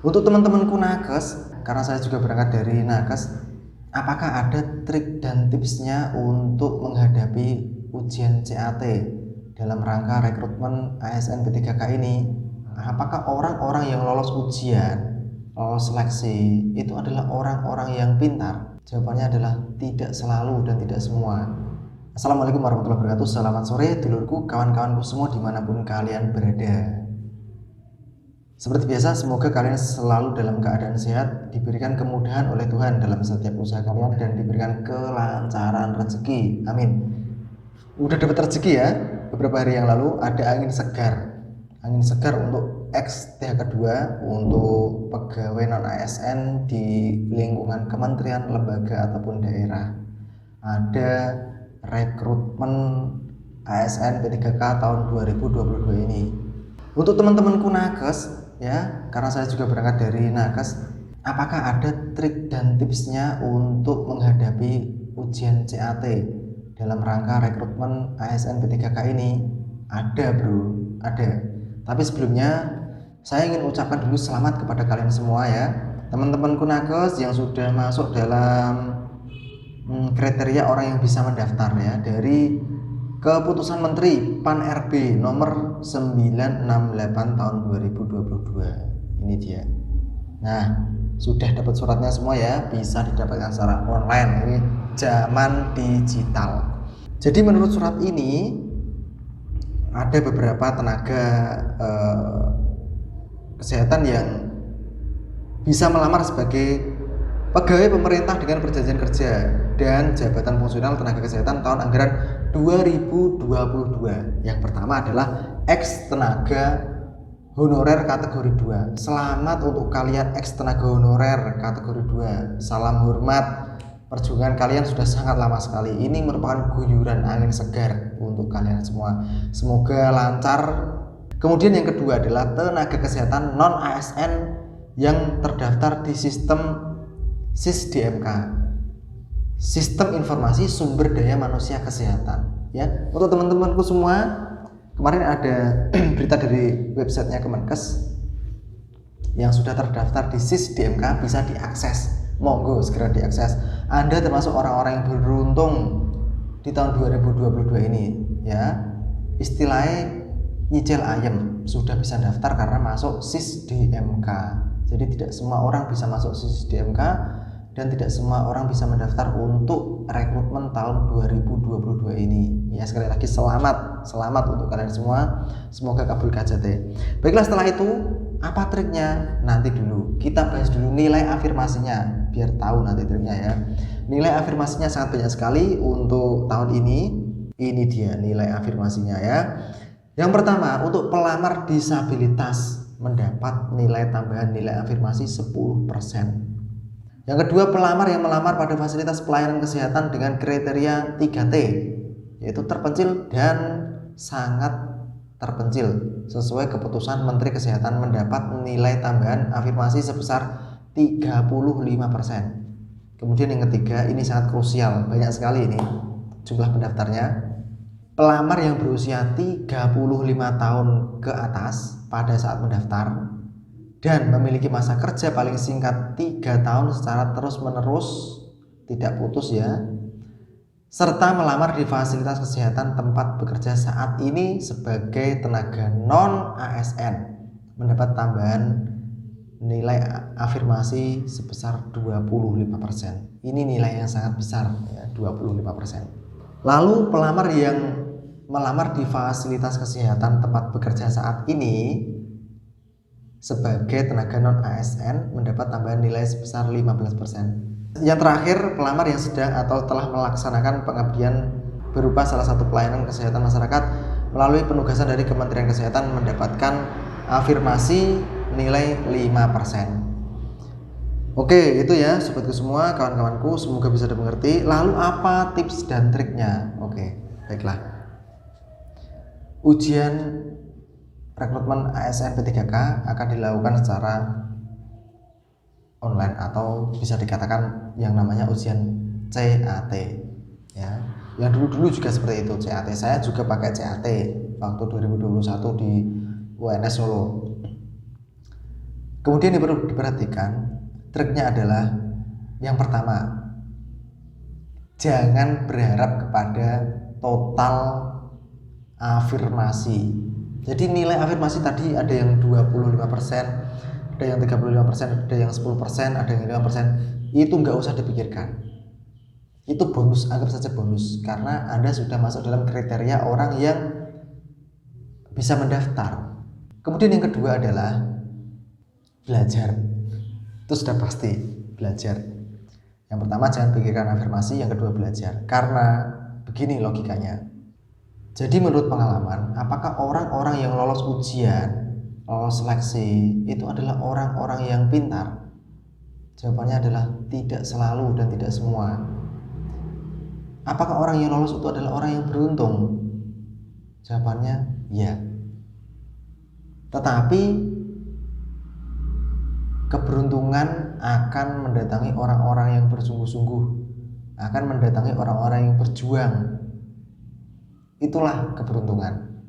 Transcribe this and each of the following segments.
Untuk teman-temanku nakes, karena saya juga berangkat dari nakes, apakah ada trik dan tipsnya untuk menghadapi ujian CAT dalam rangka rekrutmen ASN P3K ini? Apakah orang-orang yang lolos ujian, lolos seleksi, itu adalah orang-orang yang pintar? Jawabannya adalah tidak selalu dan tidak semua. Assalamualaikum warahmatullahi wabarakatuh. Selamat sore dulurku, kawan-kawanku semua dimanapun kalian berada. Seperti biasa, semoga kalian selalu dalam keadaan sehat, diberikan kemudahan oleh Tuhan dalam setiap usaha kalian, dan diberikan kelancaran rezeki. Amin. Udah dapat rezeki ya? Beberapa hari yang lalu ada angin segar untuk THK2 untuk pegawai non ASN di lingkungan kementerian, lembaga ataupun daerah. Ada rekrutmen ASN P3K tahun 2022 ini. Untuk teman-temanku nakes, ya, karena saya juga berangkat dari nakes, apakah ada trik dan tipsnya untuk menghadapi ujian CAT dalam rangka rekrutmen ASN P3K ini? Ada bro, ada. Tapi sebelumnya saya ingin ucapkan dulu selamat kepada kalian semua ya, teman-temanku nakes yang sudah masuk dalam kriteria orang yang bisa mendaftar ya, dari Keputusan Menteri PAN-RB nomor 968 tahun 2022. Ini dia. Nah, sudah dapat suratnya semua ya, bisa didapatkan secara online. Ini zaman digital. Jadi menurut surat ini ada beberapa tenaga kesehatan yang bisa melamar sebagai pegawai pemerintah dengan perjanjian kerja dan jabatan fungsional tenaga kesehatan tahun anggaran 2022. Yang pertama adalah ex tenaga honorer kategori 2. Selamat untuk kalian ex tenaga honorer kategori 2. Salam hormat. Perjuangan kalian sudah sangat lama sekali. Ini merupakan guyuran angin segar untuk kalian semua. Semoga lancar. Kemudian yang kedua adalah tenaga kesehatan non ASN yang terdaftar di sistem SIS-DMK, Sistem Informasi Sumber Daya Manusia Kesehatan. Ya, untuk teman-temanku semua, kemarin ada berita dari websitenya Kemenkes yang sudah terdaftar di SIS-DMK bisa diakses. Monggo segera diakses. Anda termasuk orang-orang yang beruntung di tahun 2022 ini. Ya, istilahnya nyicil ayam, sudah bisa daftar karena masuk SIS-DMK. Jadi tidak semua orang bisa masuk SIS-DMK dan tidak semua orang bisa mendaftar untuk rekrutmen tahun 2022 ini. Ya, sekali lagi selamat untuk kalian semua. Semoga kabul hajatnya. Baiklah, setelah itu apa triknya? Nanti dulu kita bahas dulu nilai afirmasinya biar tahu nanti triknya ya. Nilai afirmasinya sangat banyak sekali untuk tahun ini. Ini dia nilai afirmasinya ya. Yang pertama, untuk pelamar disabilitas mendapat nilai tambahan nilai afirmasi 10%. Yang kedua, pelamar yang melamar pada fasilitas pelayanan kesehatan dengan kriteria 3T, yaitu terpencil dan sangat terpencil, sesuai keputusan Menteri Kesehatan mendapat nilai tambahan afirmasi sebesar 35%. Kemudian yang ketiga, ini sangat krusial, banyak sekali ini jumlah pendaftarnya. Pelamar yang berusia 35 tahun ke atas pada saat mendaftar dan memiliki masa kerja paling singkat 3 tahun secara terus-menerus, tidak putus ya, serta melamar di fasilitas kesehatan tempat bekerja saat ini sebagai tenaga non ASN mendapat tambahan nilai afirmasi sebesar 25%. Ini nilai yang sangat besar ya, 25%. Lalu pelamar yang melamar di fasilitas kesehatan tempat bekerja saat ini sebagai tenaga non ASN mendapat tambahan nilai sebesar 15%. Yang terakhir, pelamar yang sedang atau telah melaksanakan pengabdian berupa salah satu pelayanan kesehatan masyarakat melalui penugasan dari Kementerian Kesehatan mendapatkan afirmasi nilai 5%. Oke, itu ya sobatku semua, kawan-kawanku, semoga bisa dimengerti. Lalu apa tips dan triknya? Oke, baiklah. Ujian rekrutmen ASN P3K akan dilakukan secara online atau bisa dikatakan yang namanya ujian CAT ya. Yang dulu juga seperti itu CAT. Saya juga pakai CAT waktu 2021 di UNS Solo. Kemudian yang perlu diperhatikan, triknya adalah yang pertama, jangan berharap kepada total afirmasi. Jadi nilai afirmasi tadi ada yang 25%, ada yang 35%, ada yang 10%, ada yang 5%. Itu nggak usah dipikirkan. Itu bonus, anggap saja bonus, karena Anda sudah masuk dalam kriteria orang yang bisa mendaftar. Kemudian yang kedua adalah belajar. Itu sudah pasti, belajar. Yang pertama jangan pikirkan afirmasi, yang kedua belajar. Karena begini logikanya. Jadi menurut pengalaman, apakah orang-orang yang lolos ujian, lolos seleksi itu adalah orang-orang yang pintar? Jawabannya adalah tidak selalu dan tidak semua. Apakah orang yang lolos itu adalah orang yang beruntung? Jawabannya ya. Tetapi keberuntungan akan mendatangi orang-orang yang bersungguh-sungguh, akan mendatangi orang-orang yang berjuang. Itulah keberuntungan.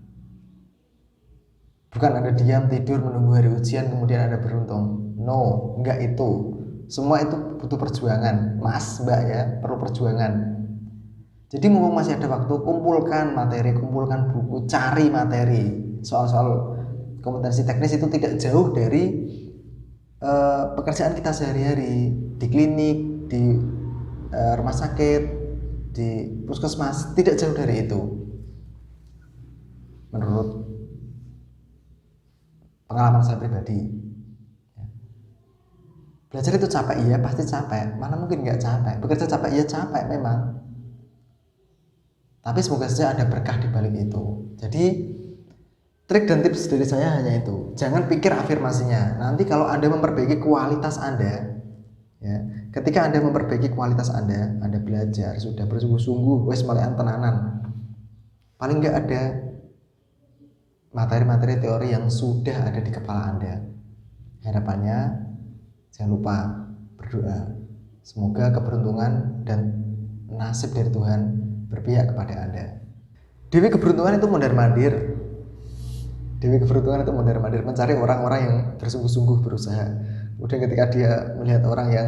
Bukan Anda diam tidur menunggu hari ujian kemudian Anda beruntung. No, enggak itu. Semua itu butuh perjuangan, Mas, Mbak ya, perlu perjuangan. Jadi mumpung masih ada waktu, kumpulkan materi, kumpulkan buku, cari materi. Soal-soal kompetensi teknis itu tidak jauh dari pekerjaan kita sehari-hari, di klinik, di rumah sakit, di puskesmas, tidak jauh dari itu. Menurut pengalaman saya pribadi, belajar itu capek, iya pasti capek. Mana mungkin nggak capek? Bekerja capek, iya capek memang. Tapi semoga saja ada berkah di balik itu. Jadi trik dan tips dari saya hanya itu. Jangan pikir afirmasinya. Nanti kalau Anda memperbaiki kualitas Anda, ya, ketika Anda memperbaiki kualitas Anda belajar, sudah bersungguh-sungguh, wes malean tenanan. Paling nggak ada materi-materi teori yang sudah ada di kepala Anda. Harapannya, jangan lupa berdoa. Semoga keberuntungan dan nasib dari Tuhan berpihak kepada Anda. Dewi keberuntungan itu mondar-mandir. Dewi keberuntungan itu mondar-mandir, mencari orang-orang yang bersungguh-sungguh berusaha. Kemudian ketika dia melihat orang yang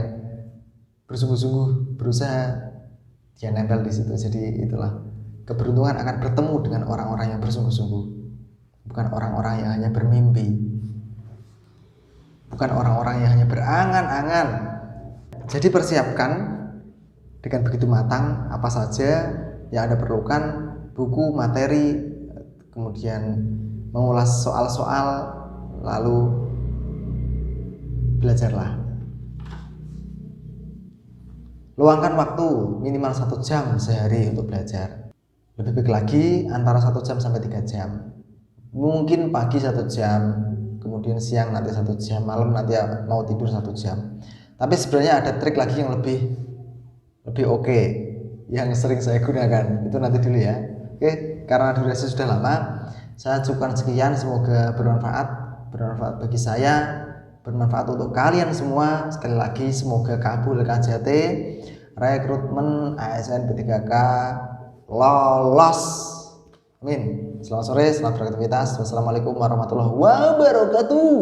bersungguh-sungguh berusaha, dia nempel di situ. Jadi itulah, keberuntungan akan bertemu dengan orang-orang yang bersungguh-sungguh, bukan orang-orang yang hanya bermimpi, bukan orang-orang yang hanya berangan-angan. Jadi persiapkan dengan begitu matang apa saja yang Anda perlukan, buku, materi, kemudian mengulas soal-soal, lalu belajarlah. Luangkan waktu minimal 1 jam sehari untuk belajar. Lebih baik lagi antara 1 jam sampai 3 jam. Mungkin pagi 1 jam, kemudian siang nanti 1 jam, malam nanti mau tidur 1 jam. Tapi sebenarnya ada trik lagi yang lebih oke, yang sering saya gunakan. Itu nanti dulu ya. Oke, karena durasi sudah lama, saya cukupkan sekian. Semoga bermanfaat bagi saya, bermanfaat untuk kalian semua. Sekali lagi semoga kabul KJT rekrutmen ASN P3K lolos. Amin. Selamat sore, selamat beraktivitas. Wassalamualaikum warahmatullahi wabarakatuh.